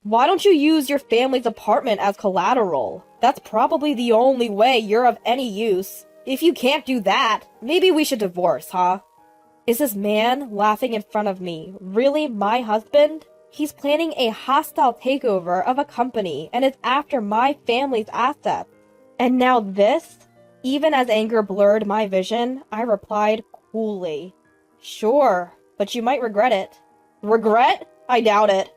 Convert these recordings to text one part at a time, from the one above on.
Why don't you use your family's apartment as collateral? That's probably the only way you're of any use. If you can't do that, maybe we should divorce, huh? Is this man laughing in front of me really my husband? He's planning a hostile takeover of a company and is after my family's assets. And now this? Even as anger blurred my vision, I replied coolly, "Sure, but you might regret it." Regret? I doubt it.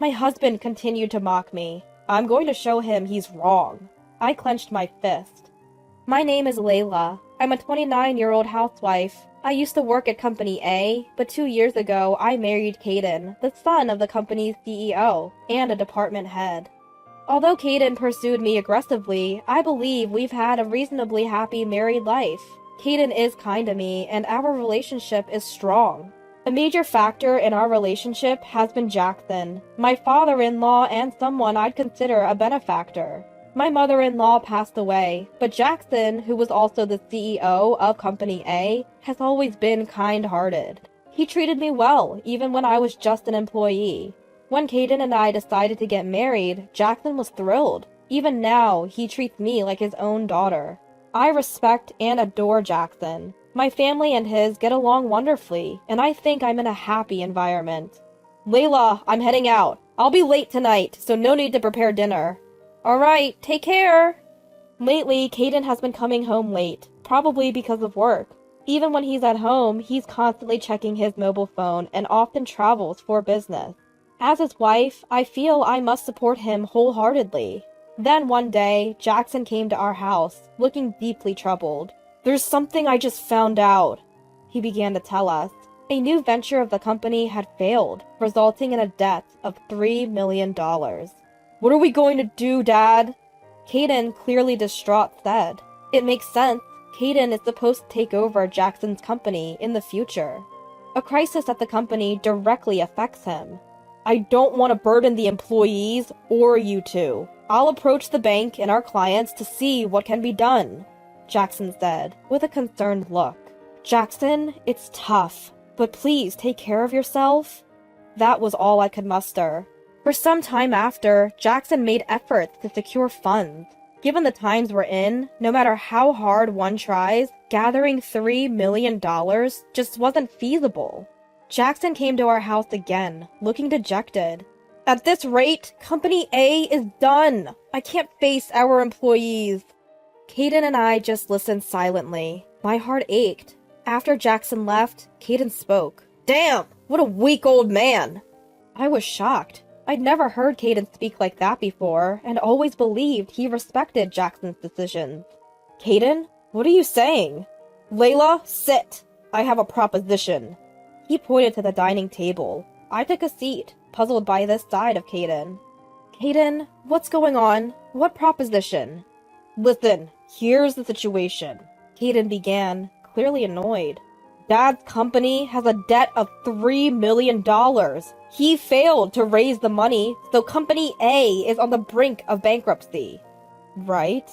My husband continued to mock me. I'm going to show him he's wrong. I clenched my fist. My name is Layla. I'm a 29-year-old housewife. I used to work at Company A, but 2 years ago I married Caden, the son of the company's CEO, and a department head. Although Caden pursued me aggressively, I believe we've had a reasonably happy married life. Caden is kind to me, and our relationship is strong. A major factor in our relationship has been Jackson, my father-in-law and someone I'd consider a benefactor. My mother-in-law passed away, but Jackson, who was also the CEO of Company A, has always been kind-hearted. He treated me well, even when I was just an employee. When Caden and I decided to get married, Jackson was thrilled. Even now, he treats me like his own daughter. I respect and adore Jackson. My family and his get along wonderfully, and I think I'm in a happy environment. Layla, I'm heading out. I'll be late tonight, so no need to prepare dinner. Alright, take care! Lately, Caden has been coming home late, probably because of work. Even when he's at home, he's constantly checking his mobile phone and often travels for business. As his wife, I feel I must support him wholeheartedly. Then one day, Jackson came to our house, looking deeply troubled. There's something I just found out, he began to tell us. A new venture of the company had failed, resulting in a debt of $3 million. What are we going to do, Dad? Caden, clearly distraught, said. It makes sense. Caden is supposed to take over Jackson's company in the future. A crisis at the company directly affects him. I don't want to burden the employees or you two. I'll approach the bank and our clients to see what can be done, Jackson said, with a concerned look. Jackson, it's tough, but please take care of yourself. That was all I could muster. For some time after, Jackson made efforts to secure funds. Given the times we're in, no matter how hard one tries, gathering $3 million just wasn't feasible. Jackson came to our house again, looking dejected. At this rate, Company A is done. I can't face our employees. Caden and I just listened silently. My heart ached. After Jackson left, Caden spoke. Damn, what a weak old man. I was shocked. I'd never heard Caden speak like that before, and always believed he respected Jackson's decisions. Caden, what are you saying? Layla, sit. I have a proposition. He pointed to the dining table. I took a seat, puzzled by this side of Caden. Caden, what's going on? What proposition? Listen, here's the situation. Caden began, clearly annoyed. Dad's company has a debt of $3 million. He failed to raise the money, so Company A is on the brink of bankruptcy. Right?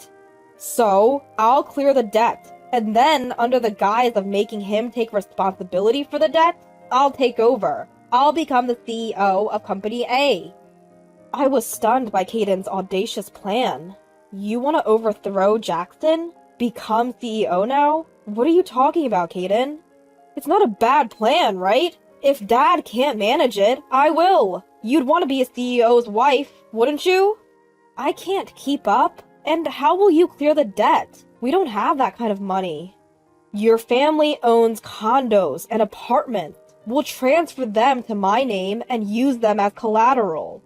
So, I'll clear the debt, and then, under the guise of making him take responsibility for the debt, I'll take over. I'll become the CEO of Company A. I was stunned by Caden's audacious plan. You want to overthrow Jackson? Become CEO now? What are you talking about, Caden? It's not a bad plan, right? If Dad can't manage it, I will. You'd want to be a CEO's wife, wouldn't you? I can't keep up. And how will you clear the debt? We don't have that kind of money. Your family owns condos and apartments. We'll transfer them to my name and use them as collateral.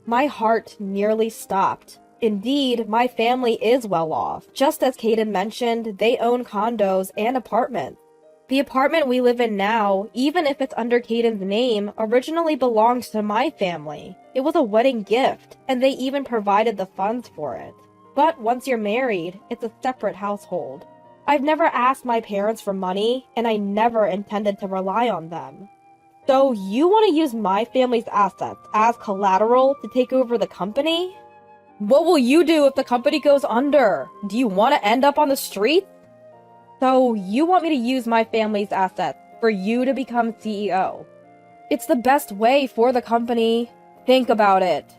My heart nearly stopped. Indeed, my family is well off. Just as Caden mentioned, they own condos and apartments. The apartment we live in now, even if it's under Caden's name, originally belonged to my family. It was a wedding gift, and they even provided the funds for it. But once you're married, it's a separate household. I've never asked my parents for money, and I never intended to rely on them. So you want to use my family's assets as collateral to take over the company? What will you do if the company goes under? Do you want to end up on the streets? So you want me to use my family's assets for you to become CEO? It's the best way for the company. Think about it.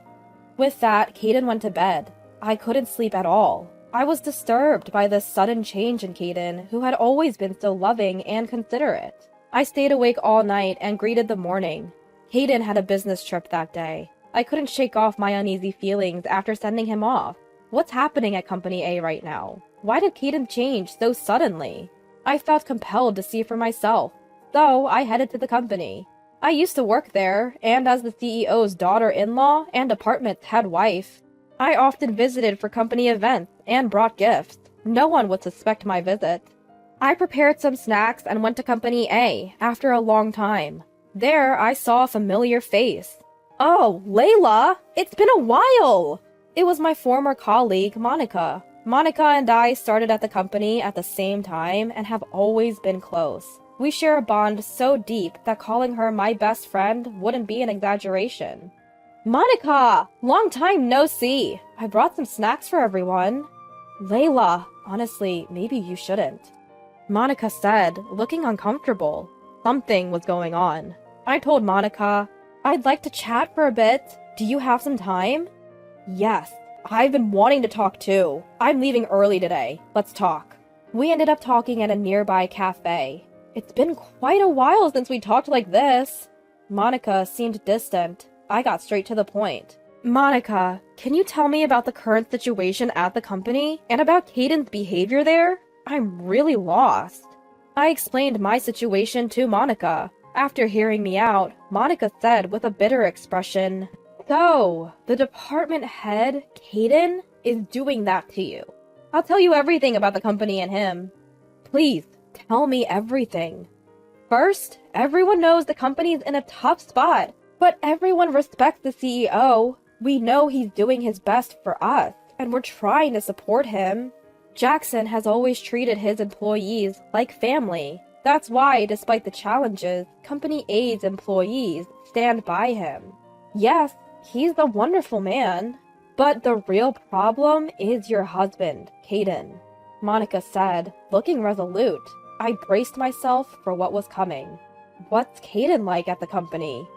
With that, Caden went to bed. I couldn't sleep at all. I was disturbed by this sudden change in Caden, who had always been so loving and considerate. I stayed awake all night and greeted the morning. Caden had a business trip that day. I couldn't shake off my uneasy feelings after sending him off. What's happening at Company A right now? Why did Caden change so suddenly? I felt compelled to see for myself, so I headed to the company. I used to work there, and as the CEO's daughter-in-law and department's head wife, I often visited for company events and brought gifts. No one would suspect my visit. I prepared some snacks and went to Company A after a long time. There, I saw a familiar face. Oh, Layla! It's been a while! It was my former colleague, Monica. Monica and I started at the company at the same time and have always been close. We share a bond so deep that calling her my best friend wouldn't be an exaggeration. Monica! Long time no see! I brought some snacks for everyone. Layla, honestly, maybe you shouldn't. Monica said, looking uncomfortable. Something was going on. I told Monica, I'd like to chat for a bit. Do you have some time? Yes, I've been wanting to talk too. I'm leaving early today. Let's talk. We ended up talking at a nearby cafe. It's been quite a while since we talked like this. Monica seemed distant. I got straight to the point. Monica, can you tell me about the current situation at the company and about Caden's behavior there? I'm really lost. I explained my situation to Monica. After hearing me out, Monica said with a bitter expression, So, the department head, Caden, is doing that to you. I'll tell you everything about the company and him. Please, tell me everything. First, everyone knows the company's in a tough spot, but everyone respects the CEO. We know he's doing his best for us, and we're trying to support him. Jackson has always treated his employees like family. That's why, despite the challenges, Company A's employees stand by him. Yes, he's a wonderful man, but the real problem is your husband, Caden, Monica said, looking resolute. I braced myself for what was coming. What's Caden like at the company?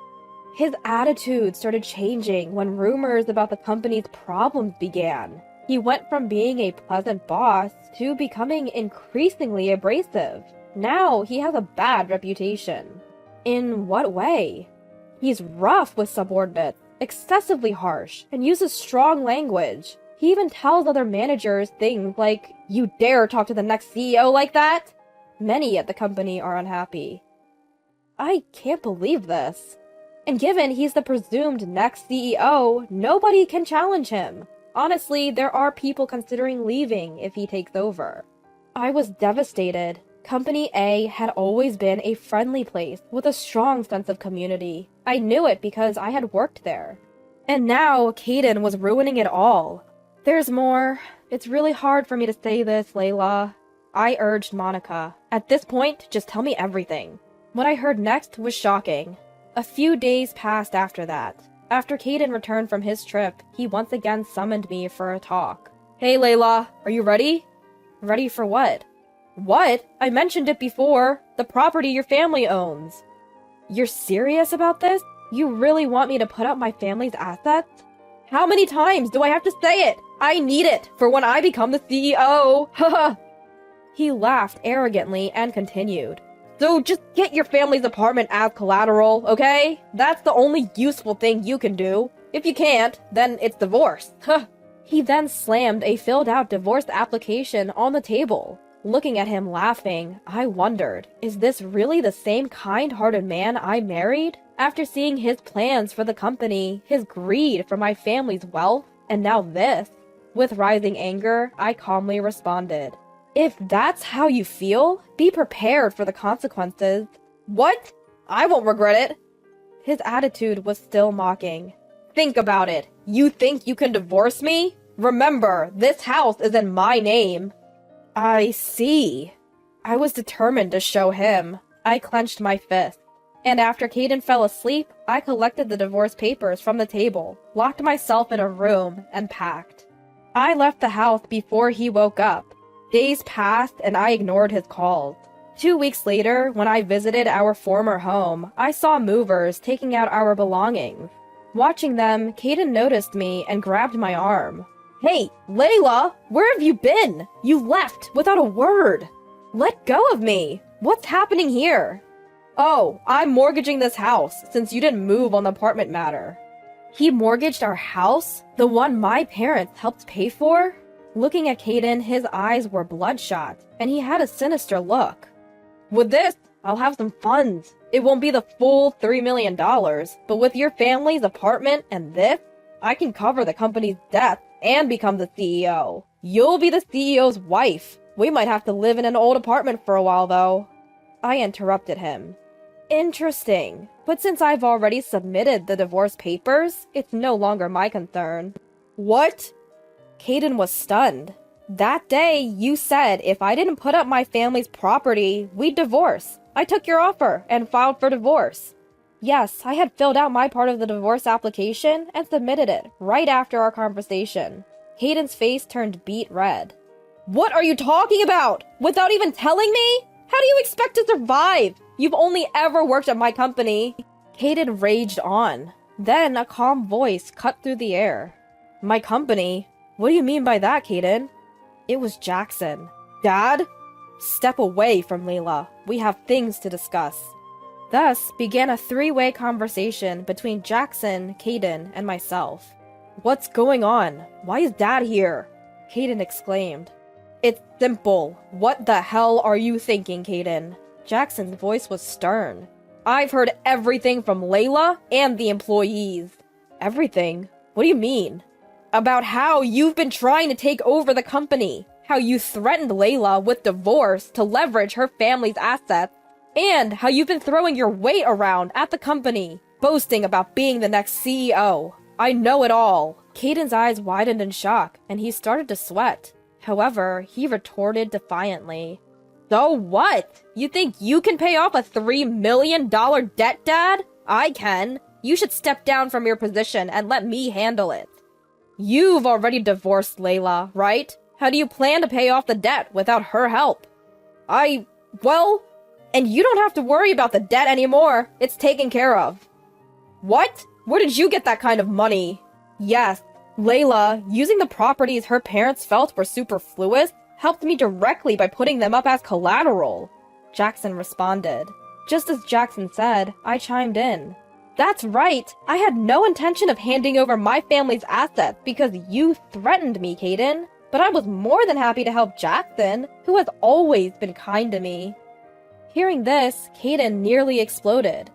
His attitude started changing when rumors about the company's problems began. He went from being a pleasant boss to becoming increasingly abrasive. Now he has a bad reputation. In what way? He's rough with subordinates, excessively harsh, and uses strong language. He even tells other managers things like, "You dare talk to the next CEO like that?" Many at the company are unhappy. I can't believe this. And given he's the presumed next CEO, nobody can challenge him. Honestly, there are people considering leaving if he takes over. I was devastated. Company A had always been a friendly place with a strong sense of community. I knew it because I had worked there. And now Caden was ruining it all. There's more. It's really hard for me to say this, Layla. I urged Monica. At this point, just tell me everything. What I heard next was shocking. A few days passed after that. After Caden returned from his trip, he once again summoned me for a talk. Hey Layla, are you ready? Ready for what? What? I mentioned it before. The property your family owns. You're serious about this? You really want me to put up my family's assets? How many times do I have to say it? I need it for when I become the CEO. Haha. He laughed arrogantly and continued. So just get your family's apartment as collateral, okay? That's the only useful thing you can do. If you can't, then it's divorce. Huh. He then slammed a filled-out divorce application on the table. Looking at him laughing, I wondered, is this really the same kind-hearted man I married? After seeing his plans for the company, his greed for my family's wealth, and now this? With rising anger, I calmly responded. If that's how you feel, be prepared for the consequences. What? I won't regret it. His attitude was still mocking. Think about it. You think you can divorce me? Remember, this house is in my name. I see. I was determined to show him. I clenched my fist. And after Caden fell asleep, I collected the divorce papers from the table, locked myself in a room, and packed. I left the house before he woke up. Days passed and I ignored his calls. 2 weeks later, when I visited our former home, I saw movers taking out our belongings. Watching them, Caden noticed me and grabbed my arm. Hey, Layla, where have you been? You left without a word. Let go of me. What's happening here? Oh, I'm mortgaging this house since you didn't move on the apartment matter. He mortgaged our house? The one my parents helped pay for? Looking at Caden, his eyes were bloodshot, and he had a sinister look. With this, I'll have some funds. It won't be the full $3 million, but with your family's apartment and this, I can cover the company's debt and become the CEO. You'll be the CEO's wife. We might have to live in an old apartment for a while, though. I interrupted him. Interesting, but since I've already submitted the divorce papers, it's no longer my concern. What? Caden was stunned. That day, you said if I didn't put up my family's property, we'd divorce. I took your offer and filed for divorce. Yes, I had filled out my part of the divorce application and submitted it right after our conversation. Caden's face turned beet red. What are you talking about? Without even telling me? How do you expect to survive? You've only ever worked at my company. Caden raged on. Then a calm voice cut through the air. My company? What do you mean by that, Caden? It was Jackson. Dad? Step away from Layla. We have things to discuss. Thus began a three-way conversation between Jackson, Caden, and myself. What's going on? Why is Dad here? Caden exclaimed. It's simple. What the hell are you thinking, Caden? Jackson's voice was stern. I've heard everything from Layla and the employees. Everything? What do you mean? About how you've been trying to take over the company. How you threatened Layla with divorce to leverage her family's assets. And how you've been throwing your weight around at the company, boasting about being the next CEO. I know it all. Caden's eyes widened in shock, and he started to sweat. However, he retorted defiantly. So what? You think you can pay off a $3 million debt, Dad? I can. You should step down from your position and let me handle it. You've already divorced Layla, right? How do you plan to pay off the debt without her help? And you don't have to worry about the debt anymore. It's taken care of. What? Where did you get that kind of money? Yes, Layla, using the properties her parents felt were superfluous, helped me directly by putting them up as collateral. Jackson responded. Just as Jackson said, I chimed in. That's right. I had no intention of handing over my family's assets because you threatened me, Caden. But I was more than happy to help Jackson, who has always been kind to me. Hearing this, Caden nearly exploded.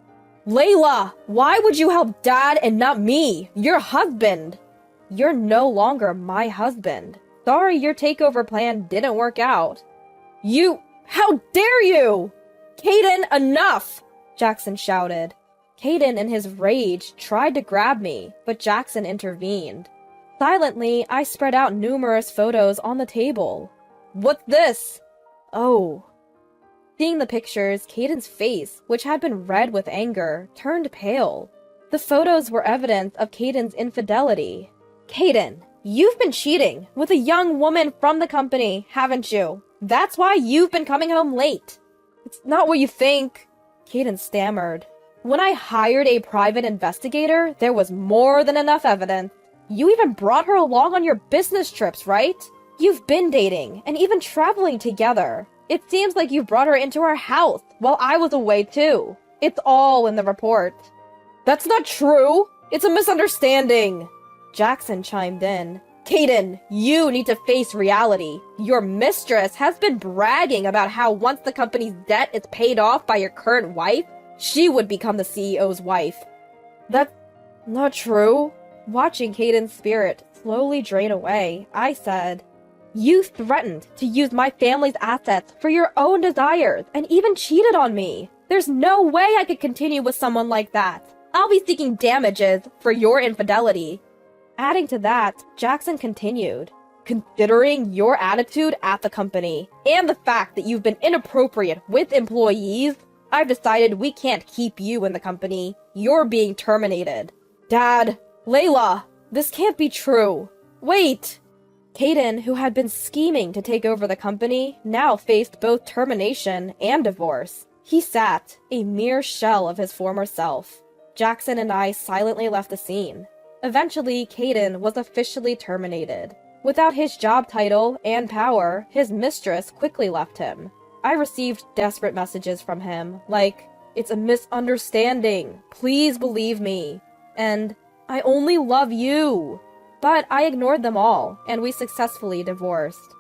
Layla, why would you help Dad and not me, your husband? You're no longer my husband. Sorry your takeover plan didn't work out. How dare you? Caden, enough! Jackson shouted. Caden, in his rage, tried to grab me, but Jackson intervened. Silently, I spread out numerous photos on the table. What's this? Oh. Seeing the pictures, Caden's face, which had been red with anger, turned pale. The photos were evidence of Caden's infidelity. Caden, you've been cheating with a young woman from the company, haven't you? That's why you've been coming home late. It's not what you think, Caden stammered. When I hired a private investigator, there was more than enough evidence. You even brought her along on your business trips, right? You've been dating and even traveling together. It seems like you brought her into our house while I was away too. It's all in the report. That's not true! It's a misunderstanding! Jackson chimed in. Caden, you need to face reality. Your mistress has been bragging about how once the company's debt is paid off by your current wife, she would become the CEO's wife. That's not true. Watching Caden's spirit slowly drain away, I said, You threatened to use my family's assets for your own desires and even cheated on me. There's no way I could continue with someone like that. I'll be seeking damages for your infidelity. Adding to that, Jackson continued, Considering your attitude at the company and the fact that you've been inappropriate with employees, I've decided we can't keep you in the company. You're being terminated. Dad, Layla, this can't be true. Wait! Caden, who had been scheming to take over the company, now faced both termination and divorce. He sat, a mere shell of his former self. Jackson and I silently left the scene. Eventually, Caden was officially terminated. Without his job title and power, his mistress quickly left him. I received desperate messages from him, like, "It's a misunderstanding. Please believe me." And, "I only love you." But I ignored them all, and we successfully divorced.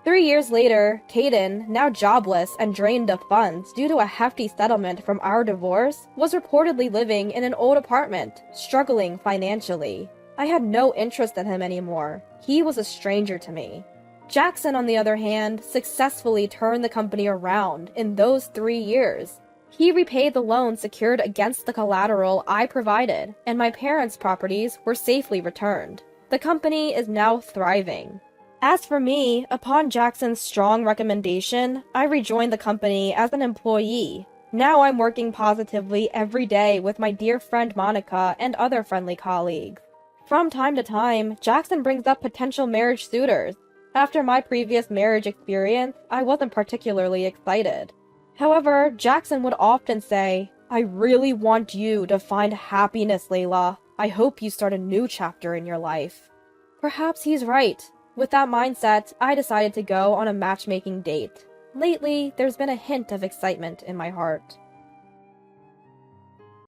3 years later, Caden, now jobless and drained of funds due to a hefty settlement from our divorce, was reportedly living in an old apartment, struggling financially. I had no interest in him anymore. He was a stranger to me. Jackson, on the other hand, successfully turned the company around in those 3 years. He repaid the loan secured against the collateral I provided, and my parents' properties were safely returned. The company is now thriving. As for me, upon Jackson's strong recommendation, I rejoined the company as an employee. Now I'm working positively every day with my dear friend Monica and other friendly colleagues. From time to time, Jackson brings up potential marriage suitors. After my previous marriage experience, I wasn't particularly excited. However, Jackson would often say, "I really want you to find happiness, Layla. I hope you start a new chapter in your life." Perhaps he's right. With that mindset, I decided to go on a matchmaking date. Lately, there's been a hint of excitement in my heart.